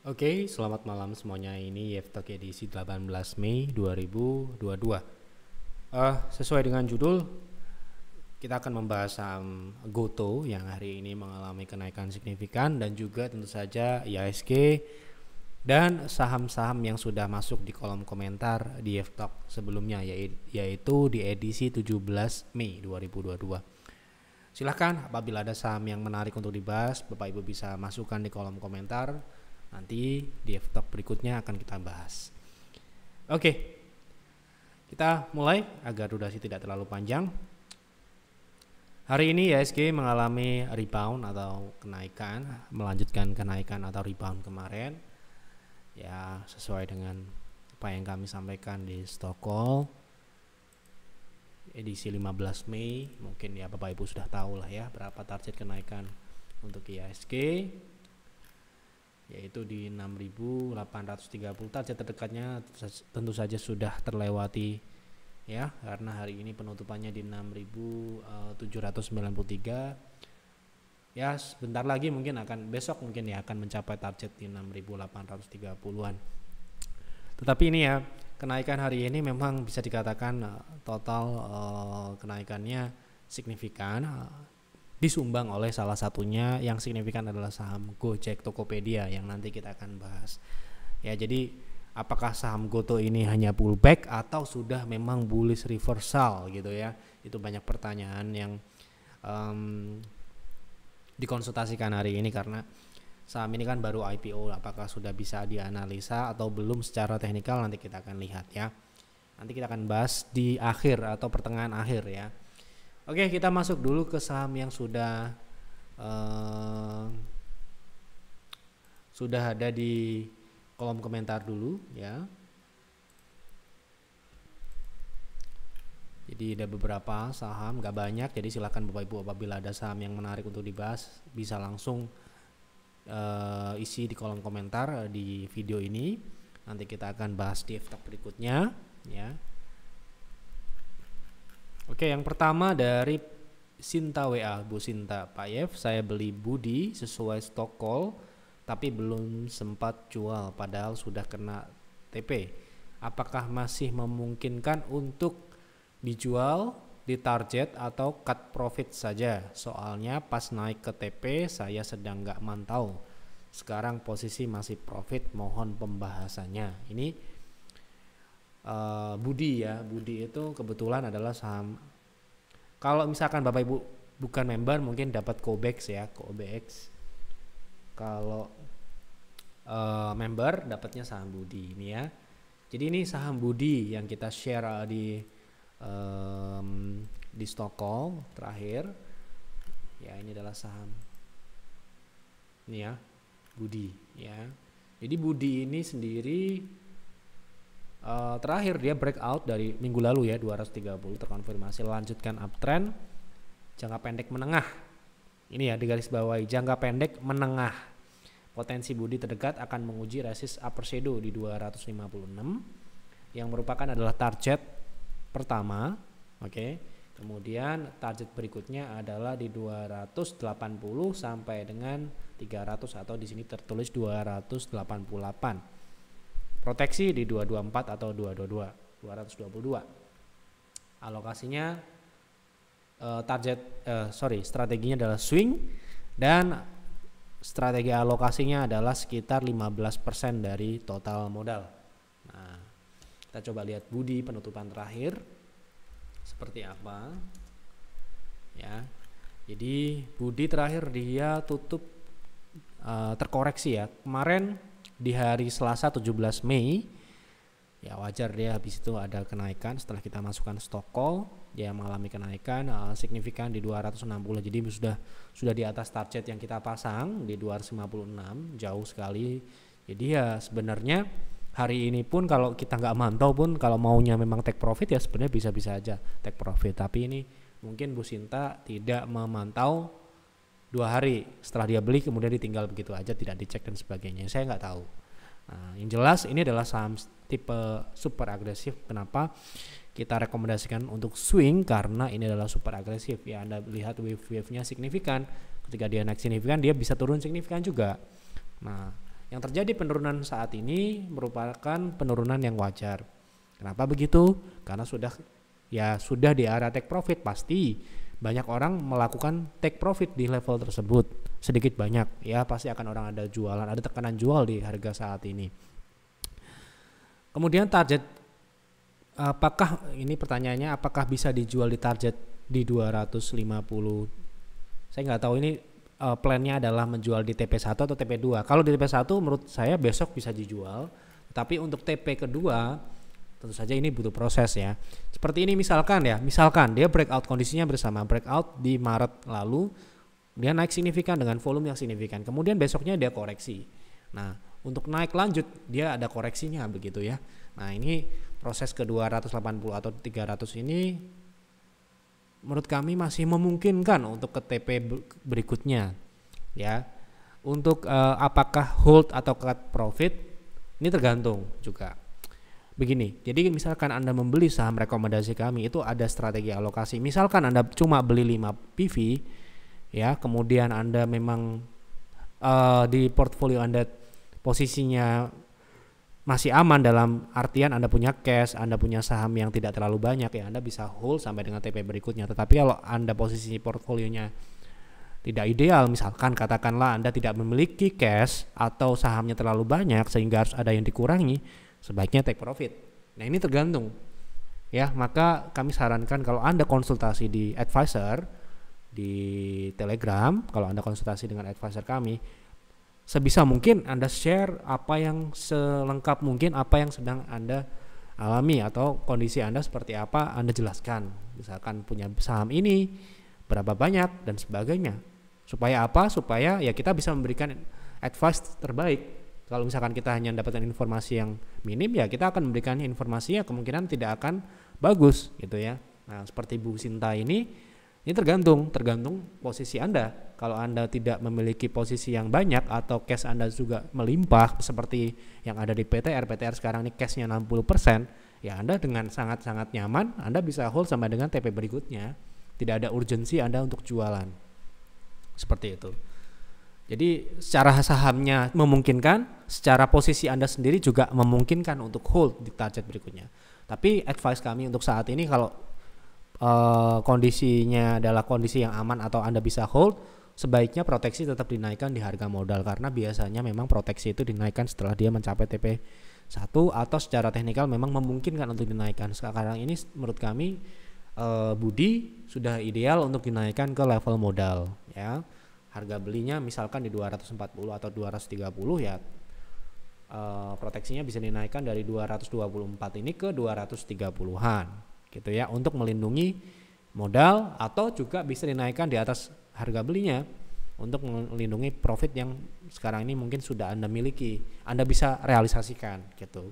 Oke, selamat malam semuanya. Ini Yeftok edisi 18 Mei 2022. Sesuai dengan judul, kita akan membahas saham Goto yang hari ini mengalami kenaikan signifikan dan juga tentu saja IHSG dan saham-saham yang sudah masuk di kolom komentar di Yeftok sebelumnya, yaitu di edisi 17 Mei 2022. Silahkan apabila ada saham yang menarik untuk dibahas, Bapak Ibu bisa masukkan di kolom komentar. Nanti di F-Talk berikutnya akan kita bahas. Oke, kita mulai agar durasi tidak terlalu panjang. Hari ini IHSG mengalami rebound atau kenaikan, melanjutkan kenaikan atau rebound kemarin. Ya, sesuai dengan apa yang kami sampaikan di stock call edisi 15 Mei. Mungkin ya Bapak Ibu sudah tahu lah ya berapa target kenaikan untuk IHSG, yaitu di 6.830. Target terdekatnya tentu saja sudah terlewati ya, karena hari ini penutupannya di 6.793. Ya, sebentar lagi mungkin besok mungkin ya akan mencapai target di 6.830-an. Tetapi ini ya, kenaikan hari ini memang bisa dikatakan total kenaikannya signifikan, disumbang oleh salah satunya yang signifikan adalah saham Gojek Tokopedia yang nanti kita akan bahas. Ya, jadi apakah saham Goto ini hanya pullback atau sudah memang bullish reversal gitu ya? Itu banyak pertanyaan yang dikonsultasikan hari ini karena saham ini kan baru IPO. Apakah sudah bisa dianalisa atau belum secara teknikal, nanti kita akan lihat ya. Nanti kita akan bahas di akhir atau pertengahan akhir ya. Oke, kita masuk dulu ke saham yang sudah ada di kolom komentar dulu ya. Jadi ada beberapa saham, gak banyak, jadi silakan Bapak Ibu apabila ada saham yang menarik untuk dibahas bisa langsung isi di kolom komentar di video ini. Nanti kita akan bahas di F-Talk berikutnya ya. Oke, yang pertama dari Sinta WA, Bu Sinta, Pak Yef, saya beli Budi sesuai stock call tapi belum sempat jual padahal sudah kena TP. Apakah masih memungkinkan untuk dijual di target atau cut profit saja? Soalnya pas naik ke TP saya sedang nggak mantau. Sekarang posisi masih profit, mohon pembahasannya. Ini Budi ya, Budi itu kebetulan adalah saham. Kalau misalkan Bapak Ibu bukan member mungkin dapat Kobex ya, Kobex. Kalau member dapatnya saham Budi ini ya. Jadi ini saham Budi yang kita share di stock call terakhir. Ya, ini adalah saham ini ya, Budi ya. Jadi Budi ini sendiri terakhir dia breakout dari minggu lalu ya, 230 terkonfirmasi, lanjutkan uptrend jangka pendek menengah. Ini ya di garis bawahi, jangka pendek menengah. Potensi Budi terdekat akan menguji resist upper shadow di 256 yang merupakan adalah target pertama. Oke. Kemudian target berikutnya adalah di 280 sampai dengan 300 atau di sini tertulis 288. Proteksi di 224 atau 222. Alokasinya strateginya adalah swing dan strategi alokasinya adalah sekitar 15% dari total modal. Nah, kita coba lihat Budi penutupan terakhir seperti apa. Ya. Jadi Budi terakhir dia tutup terkoreksi ya. Kemarin di hari Selasa 17 Mei ya, wajar dia habis itu ada kenaikan setelah kita masukkan stock call, dia mengalami kenaikan signifikan di 260. Jadi sudah di atas target yang kita pasang di 256, jauh sekali. Jadi ya sebenarnya hari ini pun kalau kita nggak mantau pun, kalau maunya memang take profit ya sebenarnya bisa-bisa aja take profit. Tapi ini mungkin Bu Sinta tidak memantau 2 hari setelah dia beli kemudian ditinggal begitu aja, tidak dicek dan sebagainya, saya nggak tahu. Nah, yang jelas ini adalah saham tipe super agresif. Kenapa kita rekomendasikan untuk swing? Karena ini adalah super agresif ya. Anda lihat wave-nya signifikan, ketika dia naik signifikan dia bisa turun signifikan juga. Nah, Yang terjadi penurunan saat ini merupakan penurunan yang wajar. Kenapa begitu? Karena sudah di area take profit, pasti banyak orang melakukan take profit di level tersebut, sedikit banyak ya, pasti akan orang ada jualan, ada tekanan jual di harga saat ini. Kemudian target, apakah ini pertanyaannya, apakah bisa dijual di target di 250? Saya nggak tahu ini plannya adalah menjual di TP1 atau TP2. Kalau di TP1 menurut saya besok bisa dijual, tapi untuk TP kedua tentu saja ini butuh proses ya. Seperti ini misalkan dia breakout, kondisinya bersama breakout di Maret lalu, dia naik signifikan dengan volume yang signifikan. Kemudian besoknya dia koreksi. Nah, untuk naik lanjut dia ada koreksinya begitu ya. Nah, ini proses ke 280 atau 300 ini menurut kami masih memungkinkan untuk ke TP berikutnya ya. Untuk apakah hold atau cut profit ini tergantung juga. Begini, jadi misalkan Anda membeli saham rekomendasi kami, itu ada strategi alokasi. Misalkan Anda cuma beli 5 PV ya, kemudian Anda memang di portfolio Anda posisinya masih aman, dalam artian Anda punya cash, Anda punya saham yang tidak terlalu banyak ya, Anda bisa hold sampai dengan TP berikutnya. Tetapi kalau Anda posisi portfolionya tidak ideal, misalkan katakanlah Anda tidak memiliki cash atau sahamnya terlalu banyak sehingga harus ada yang dikurangi, sebaiknya take profit. Nah, ini tergantung ya, maka kami sarankan kalau Anda konsultasi di advisor di Telegram, kalau Anda konsultasi dengan advisor kami, sebisa mungkin Anda share apa yang selengkap mungkin, apa yang sedang Anda alami atau kondisi Anda seperti apa, Anda jelaskan. Misalkan punya saham ini berapa banyak dan sebagainya. Supaya apa? Supaya ya kita bisa memberikan advice terbaik. Kalau misalkan kita hanya mendapatkan informasi yang minim, ya kita akan memberikannya informasi yang kemungkinan tidak akan bagus gitu ya. Nah, seperti Bu Sinta ini tergantung posisi Anda. Kalau Anda tidak memiliki posisi yang banyak atau cash Anda juga melimpah seperti yang ada di PTR sekarang ini cashnya 60%, ya Anda dengan sangat-sangat nyaman Anda bisa hold sampai dengan TP berikutnya. Tidak ada urgensi Anda untuk jualan. Seperti itu. Jadi secara sahamnya memungkinkan, secara posisi Anda sendiri juga memungkinkan untuk hold di target berikutnya. Tapi advice kami untuk saat ini, kalau kondisinya adalah kondisi yang aman atau Anda bisa hold, sebaiknya proteksi tetap dinaikkan di harga modal, karena biasanya memang proteksi itu dinaikkan setelah dia mencapai TP1 atau secara teknikal memang memungkinkan untuk dinaikkan. Sekarang ini menurut kami Budi sudah ideal untuk dinaikkan ke level modal ya. Harga belinya misalkan di 240 atau 230 ya, proteksinya bisa dinaikkan dari 224 ini ke 230-an gitu ya, untuk melindungi modal, atau juga bisa dinaikkan di atas harga belinya untuk melindungi profit yang sekarang ini mungkin sudah Anda miliki, Anda bisa realisasikan gitu.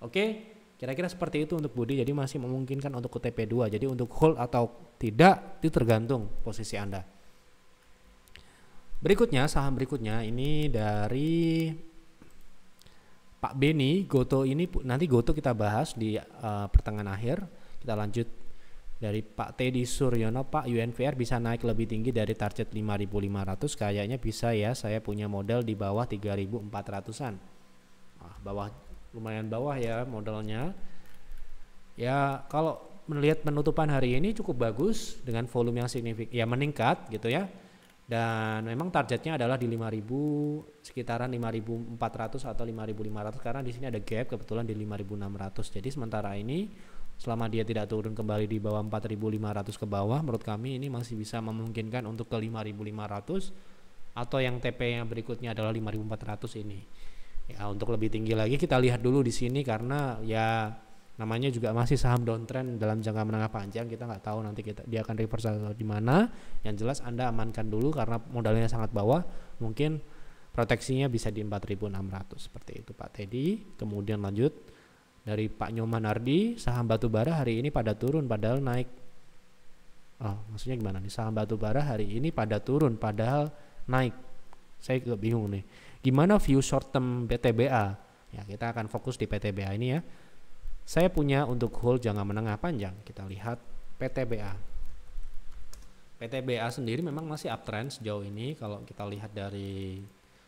Oke, kira-kira seperti itu untuk Budi. Jadi masih memungkinkan untuk ke TP2. Jadi untuk hold atau tidak itu tergantung posisi Anda. Berikutnya, saham berikutnya ini dari Pak Beni, Goto. Ini nanti Goto kita bahas di pertengahan akhir. Kita lanjut dari Pak Teddy Suryono. Pak, UNVR bisa naik lebih tinggi dari target 5.500, kayaknya bisa ya, saya punya modal di bawah 3.400-an. Bawah, lumayan bawah ya modalnya. Ya kalau melihat penutupan hari ini cukup bagus dengan volume yang signifikan, ya meningkat gitu ya. Dan memang targetnya adalah di 5.000, sekitaran 5.400 atau 5.500, karena di sini ada gap kebetulan di 5.600. Jadi sementara ini selama dia tidak turun kembali di bawah 4.500 ke bawah, menurut kami ini masih bisa memungkinkan untuk ke 5.500 atau yang TP yang berikutnya adalah 5.400 ini. Ya, untuk lebih tinggi lagi kita lihat dulu di sini, karena ya namanya juga masih saham downtrend dalam jangka menengah panjang, kita nggak tahu nanti dia akan reverse atau di mana. Yang jelas Anda amankan dulu karena modalnya sangat bawah, mungkin proteksinya bisa di 4.600 seperti itu Pak Teddy. Kemudian lanjut dari Pak Nyoman Ardi, saham batubara hari ini pada turun padahal naik. Maksudnya gimana nih, saham batubara hari ini pada turun padahal naik. Saya juga bingung nih. Gimana view short term PTBA? Ya, kita akan fokus di PTBA ini ya. Saya punya untuk hold jangka menengah panjang. Kita lihat PTBA. PTBA sendiri memang masih uptrend sejauh ini. Kalau kita lihat dari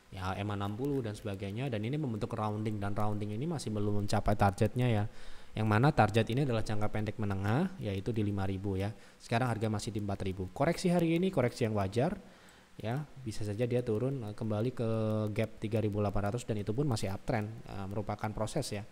ya EMA 60 dan sebagainya, dan ini membentuk rounding, dan rounding ini masih belum mencapai targetnya ya. Yang mana target ini adalah jangka pendek menengah, yaitu di 5.000 ya. Sekarang harga masih di 4.000. Koreksi hari ini koreksi yang wajar ya, bisa saja dia turun kembali ke gap 3.800 dan itu pun masih uptrend, merupakan proses ya.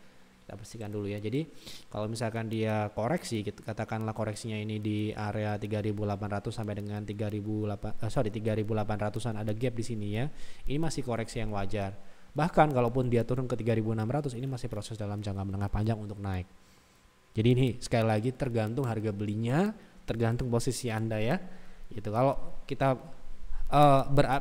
Kita bersihkan dulu ya. Jadi kalau misalkan dia koreksi, katakanlah koreksinya ini di area 3.800 sampai dengan 3.800-an ada gap di sini ya. Ini masih koreksi yang wajar. Bahkan kalaupun dia turun ke 3.600, ini masih proses dalam jangka menengah panjang untuk naik. Jadi ini sekali lagi tergantung harga belinya, tergantung posisi Anda ya. Gitu. Kalau kita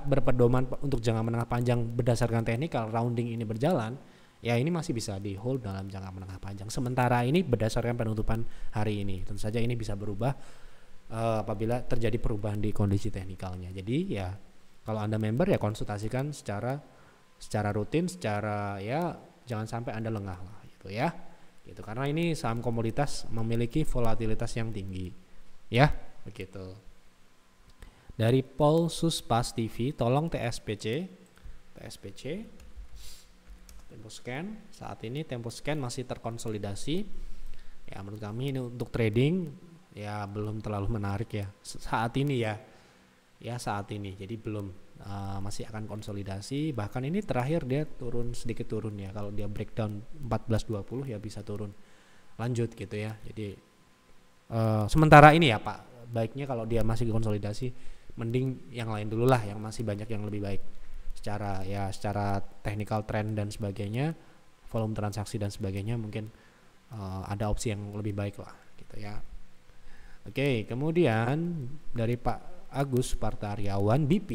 berpedoman untuk jangka menengah panjang berdasarkan teknikal, rounding ini berjalan, ya ini masih bisa di hold dalam jangka menengah panjang. Sementara ini berdasarkan penutupan hari ini, tentu saja ini bisa berubah apabila terjadi perubahan di kondisi teknikalnya. Jadi ya kalau Anda member ya konsultasikan secara rutin, secara ya jangan sampai Anda lengah lah gitu ya. Gitu, karena ini saham komoditas memiliki volatilitas yang tinggi. Ya, begitu. Dari Paul Suspas TV, tolong TSPC Temposcan. Saat ini Temposcan masih terkonsolidasi. Ya menurut kami ini untuk trading ya belum terlalu menarik ya saat ini ya. Ya saat ini. Jadi belum, masih akan konsolidasi. Bahkan ini terakhir dia sedikit turun ya. Kalau dia breakdown 14.20 ya bisa turun lanjut gitu ya. Jadi sementara ini ya Pak, baiknya kalau dia masih konsolidasi, mending yang lain dulu lah, yang masih banyak yang lebih baik secara technical trend dan sebagainya, volume transaksi dan sebagainya, mungkin ada opsi yang lebih baik lah gitu ya. Oke, kemudian dari Pak Agus Partaryawan, BP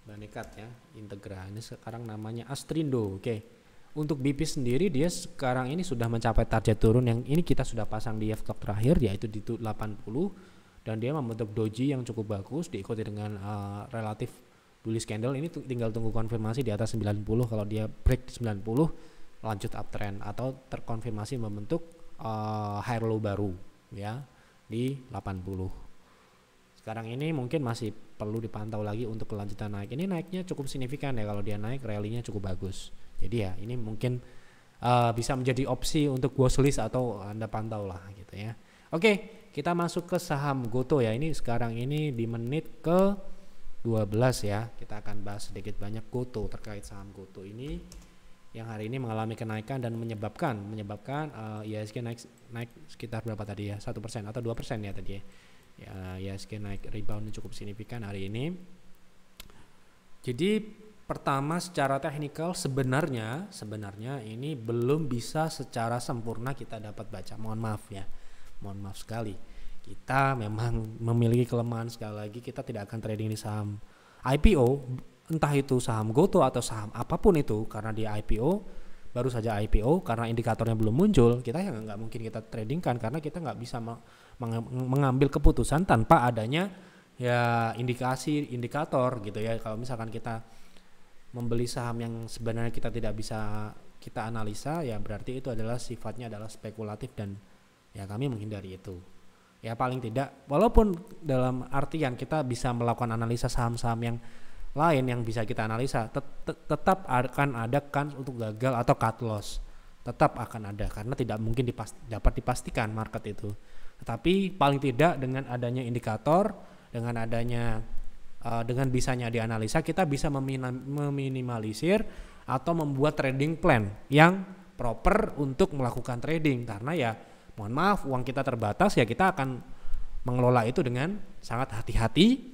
Banekat ya, Integra, ini sekarang namanya Astrindo. Oke, untuk BP sendiri dia sekarang ini sudah mencapai target turun yang ini kita sudah pasang di F-Talk terakhir, yaitu di 80, dan dia membentuk doji yang cukup bagus, diikuti dengan relatif bullish candle. Ini tinggal tunggu konfirmasi di atas 90. Kalau dia break di 90, lanjut uptrend atau terkonfirmasi membentuk high low baru ya di 80. Sekarang ini mungkin masih perlu dipantau lagi untuk kelanjutan naik. Ini naiknya cukup signifikan ya, kalau dia naik rally-nya cukup bagus. Jadi ya ini mungkin bisa menjadi opsi untuk watchlist atau Anda pantau lah gitu ya. Oke, kita masuk ke saham Goto ya. Ini sekarang ini di menit ke 12 ya. Kita akan bahas sedikit banyak Goto, terkait saham Goto ini yang hari ini mengalami kenaikan dan menyebabkan IHSG naik sekitar berapa tadi ya? 1% atau 2% ya tadi ya. IHSG naik rebound cukup signifikan hari ini. Jadi pertama secara teknikal sebenarnya ini belum bisa secara sempurna kita dapat baca. Mohon maaf sekali, kita memang memiliki kelemahan. Sekali lagi, kita tidak akan trading di saham IPO, entah itu saham Goto atau saham apapun itu, karena dia IPO, baru saja IPO, karena indikatornya belum muncul, kita ya nggak mungkin kita tradingkan, karena kita nggak bisa mengambil keputusan tanpa adanya ya indikator gitu ya. Kalau misalkan kita membeli saham yang sebenarnya kita tidak bisa kita analisa, ya berarti itu adalah sifatnya adalah spekulatif, dan ya kami menghindari itu. Ya paling tidak, walaupun dalam artian kita bisa melakukan analisa saham-saham yang lain yang bisa kita analisa, tetap akan ada kans untuk gagal atau cut loss. Tetap akan ada, karena tidak mungkin dapat dipastikan market itu. Tetapi paling tidak dengan adanya indikator, dengan bisanya dianalisa, kita bisa meminimalisir atau membuat trading plan yang proper untuk melakukan trading. Karena ya mohon maaf, uang kita terbatas, ya kita akan mengelola itu dengan sangat hati-hati,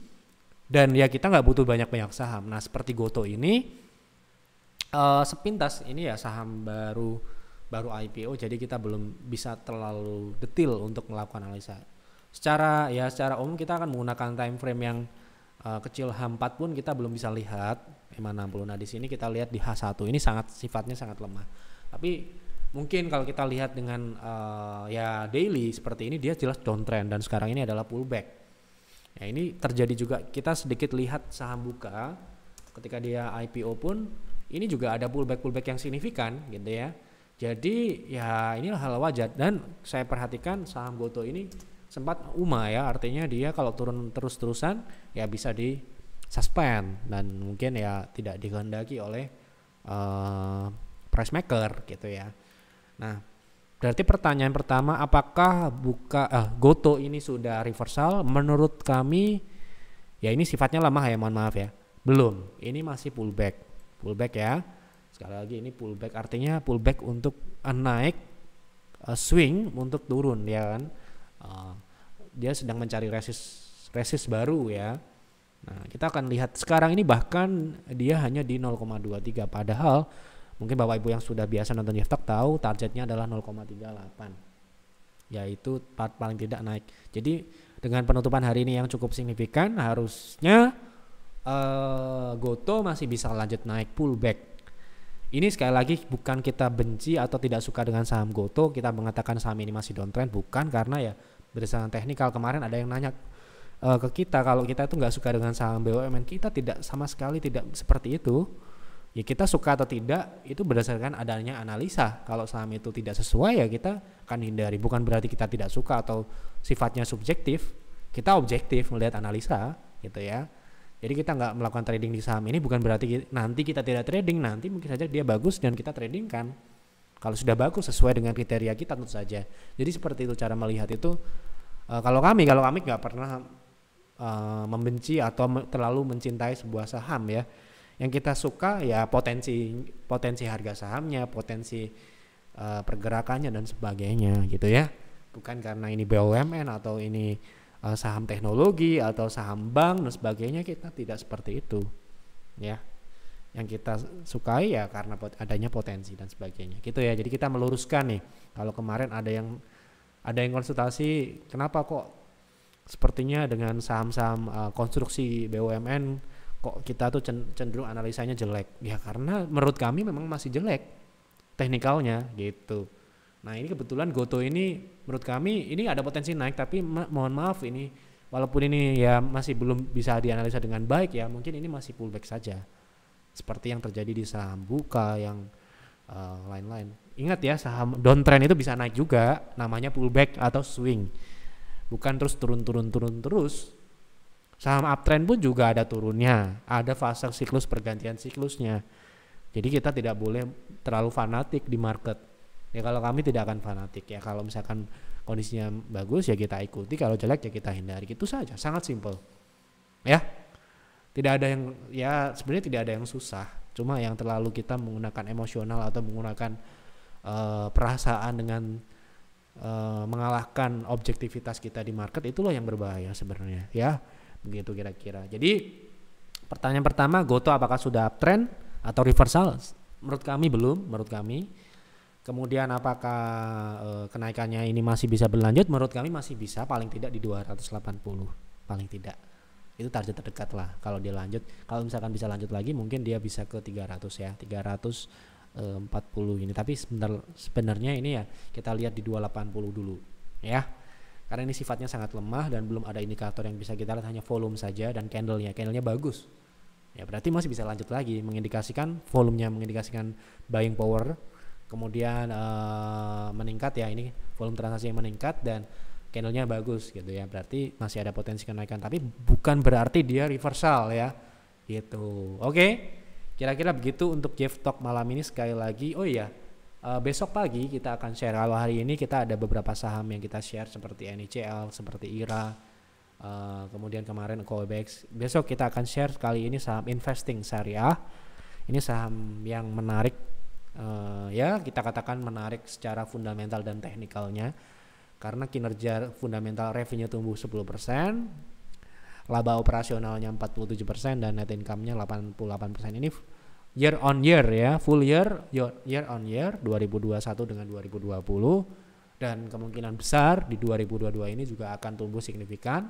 dan ya kita nggak butuh banyak-banyak saham. Nah seperti Goto ini sepintas ini ya saham baru IPO, jadi kita belum bisa terlalu detail untuk melakukan analisa. Secara umum kita akan menggunakan time frame yang kecil. H4 pun kita belum bisa lihat EMA 60. Nah di sini kita lihat di H1 ini sifatnya sangat lemah. Tapi mungkin kalau kita lihat dengan daily seperti ini, dia jelas downtrend dan sekarang ini adalah pullback. Ya ini terjadi juga, kita sedikit lihat saham Buka ketika dia IPO pun ini juga ada pullback yang signifikan gitu ya. Jadi ya inilah hal wajar, dan saya perhatikan saham Goto ini sempat UMA ya, artinya dia kalau turun terus-terusan ya bisa di suspend dan mungkin ya tidak dikehendaki oleh price maker gitu ya. Nah, berarti pertanyaan pertama, apakah Goto ini sudah reversal? Menurut kami ya ini sifatnya lemah ya, mohon maaf ya. Belum, ini masih pullback. Pullback ya. Sekali lagi ini pullback, artinya pullback untuk naik, swing untuk turun ya kan. Dia sedang mencari resist baru ya. Nah, kita akan lihat sekarang ini bahkan dia hanya di 0,23, padahal mungkin Bapak Ibu yang sudah biasa nonton Jeftok tahu targetnya adalah 0,38, yaitu paling tidak naik. Jadi dengan penutupan hari ini yang cukup signifikan, harusnya Goto masih bisa lanjut naik pullback. Ini sekali lagi bukan kita benci atau tidak suka dengan saham Goto, kita mengatakan saham ini masih downtrend, bukan, karena ya berdasarkan teknikal. Kemarin ada yang nanya ke kita kalau kita itu nggak suka dengan saham BUMN, kita tidak, sama sekali tidak seperti itu. Ya kita suka atau tidak itu berdasarkan adanya analisa. Kalau saham itu tidak sesuai ya kita akan hindari. Bukan berarti kita tidak suka atau sifatnya subjektif. Kita objektif melihat analisa gitu ya. Jadi kita nggak melakukan trading di saham ini bukan berarti nanti kita tidak trading. Nanti mungkin saja dia bagus dan kita trading kan. Kalau sudah bagus sesuai dengan kriteria kita tentu saja. Jadi seperti itu cara melihat itu. Kalau kami nggak pernah membenci atau terlalu mencintai sebuah saham ya. Yang kita suka ya potensi harga sahamnya, potensi pergerakannya dan sebagainya gitu ya. Bukan karena ini BUMN atau ini saham teknologi atau saham bank dan sebagainya, kita tidak seperti itu ya. Yang kita sukai ya karena adanya potensi dan sebagainya gitu ya. Jadi kita meluruskan nih, kalau kemarin ada yang konsultasi kenapa kok sepertinya dengan saham-saham konstruksi BUMN kok kita tuh cenderung analisanya jelek. Ya karena menurut kami memang masih jelek teknikalnya gitu. Nah ini kebetulan Goto ini menurut kami ini ada potensi naik, tapi mohon maaf ini walaupun ini ya masih belum bisa dianalisa dengan baik ya, mungkin ini masih pullback saja seperti yang terjadi di saham Buka yang lain-lain. Ingat ya, saham downtrend itu bisa naik juga, namanya pullback atau swing, bukan terus turun terus. Saham uptrend pun juga ada turunnya, ada fase siklus pergantian siklusnya. Jadi kita tidak boleh terlalu fanatik di market. Ya kalau kami tidak akan fanatik ya, kalau misalkan kondisinya bagus ya kita ikuti, kalau jelek ya kita hindari, gitu saja, sangat simpel ya. Tidak ada yang, ya sebenarnya tidak ada yang susah, cuma yang terlalu kita menggunakan emosional atau menggunakan perasaan dengan mengalahkan objektivitas kita di market, itulah yang berbahaya sebenarnya ya, begitu kira-kira. Jadi pertanyaan pertama, Goto apakah sudah uptrend atau reversal? Menurut kami belum, menurut kami. Kemudian apakah kenaikannya ini masih bisa berlanjut? Menurut kami masih bisa, paling tidak di 280 paling tidak. Itu target terdekat lah kalau dia lanjut. Kalau misalkan bisa lanjut lagi mungkin dia bisa ke 300 ya, 340 ini. Tapi sebenarnya ini ya kita lihat di 280 dulu ya. Karena ini sifatnya sangat lemah dan belum ada indikator yang bisa kita lihat, hanya volume saja dan candlenya bagus. Ya berarti masih bisa lanjut lagi, mengindikasikan volumenya, mengindikasikan buying power. Kemudian meningkat ya, ini volume transaksi yang meningkat dan candlenya bagus gitu ya, berarti masih ada potensi kenaikan, tapi bukan berarti dia reversal ya gitu. Oke, kira-kira begitu untuk Jeftok malam ini. Sekali lagi, oh iya, besok pagi kita akan share. Kalau hari ini kita ada beberapa saham yang kita share seperti NICL, seperti IRA, kemudian kemarin Coebex. Besok kita akan share kali ini saham investing syariah. Ini saham yang menarik, ya kita katakan menarik secara fundamental dan teknikalnya, karena kinerja fundamental revenue tumbuh 10%, laba operasionalnya 47% dan net income-nya 88%. Ini year on year ya, full year on year 2021 dengan 2020, dan kemungkinan besar di 2022 ini juga akan tumbuh signifikan.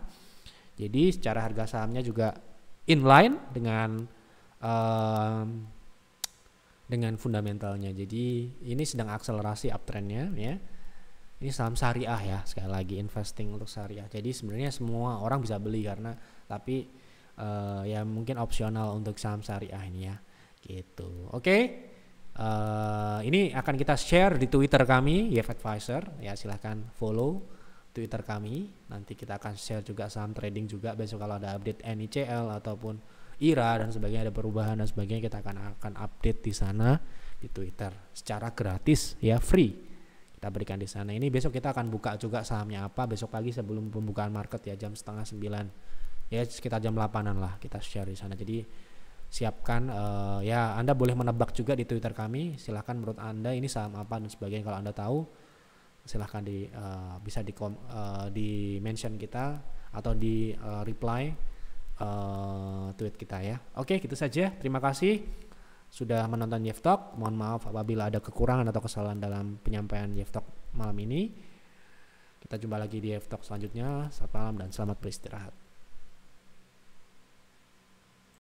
Jadi secara harga sahamnya juga inline dengan fundamentalnya. Jadi ini sedang akselerasi uptrendnya ya. Ini saham syariah ya, sekali lagi investing untuk syariah. Jadi sebenarnya semua orang bisa beli karena, tapi ya mungkin opsional untuk saham syariah ini ya, gitu. Oke, ini akan kita share di Twitter kami, YF Advisor ya, silahkan follow Twitter kami. Nanti kita akan share juga saham trading juga besok kalau ada update NICL ataupun IRA dan sebagainya, ada perubahan dan sebagainya, kita akan update di sana di Twitter secara gratis ya, free kita berikan di sana. Ini besok kita akan buka juga sahamnya apa besok pagi sebelum pembukaan market ya, jam 8:30 ya, sekitar jam 8-an lah kita share di sana. Jadi siapkan ya, Anda boleh menebak juga di Twitter kami, silahkan menurut Anda ini saham apa dan sebagainya. Kalau Anda tahu silahkan bisa di mention kita atau di reply tweet kita ya. Oke, gitu saja. Terima kasih sudah menonton Jeff Talk. Mohon maaf apabila ada kekurangan atau kesalahan dalam penyampaian Jeff Talk malam ini. Kita jumpa lagi di Jeff Talk selanjutnya. Selamat malam dan selamat beristirahat.